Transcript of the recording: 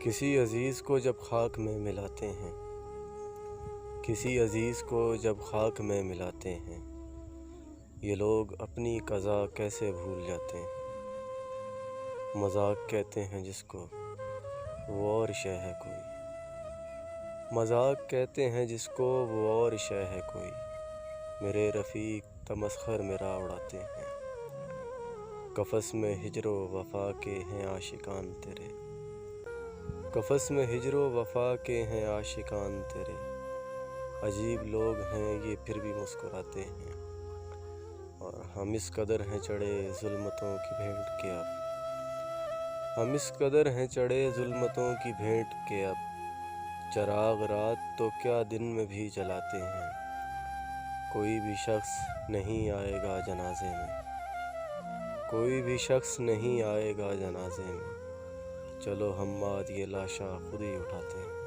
کسی عزیز کو جب خاک میں ملاتے ہیں، کسی عزیز کو جب خاک میں ملاتے ہیں، یہ لوگ اپنی قضا کیسے بھول جاتے ہیں۔ مذاق کہتے ہیں جس کو، وہ اور شے ہے کوئی، مذاق کہتے ہیں جس کو، وہ اور شے ہے کوئی، میرے رفیق تمسخر میرا اڑاتے ہیں۔ قفس میں ہجر و وفا کے ہیں عاشقان تیرے، قفس میں ہجر و وفا کے ہیں عاشقان تیرے، عجیب لوگ ہیں یہ پھر بھی مسکراتے ہیں، اور ہم اس قدر ہیں چڑھے ظلمتوں کی بھیٹ کے اب، ہم اس قدر ہیں چڑھے ظلمتوں کی بھیٹ کے اب، چراغ رات تو کیا دن میں بھی جلاتے ہیں، کوئی بھی شخص نہیں آئے گا جنازے میں، کوئی بھی شخص نہیں آئے گا جنازے میں، چلو ہم آج یہ لاشاں خود ہی اٹھاتے ہیں۔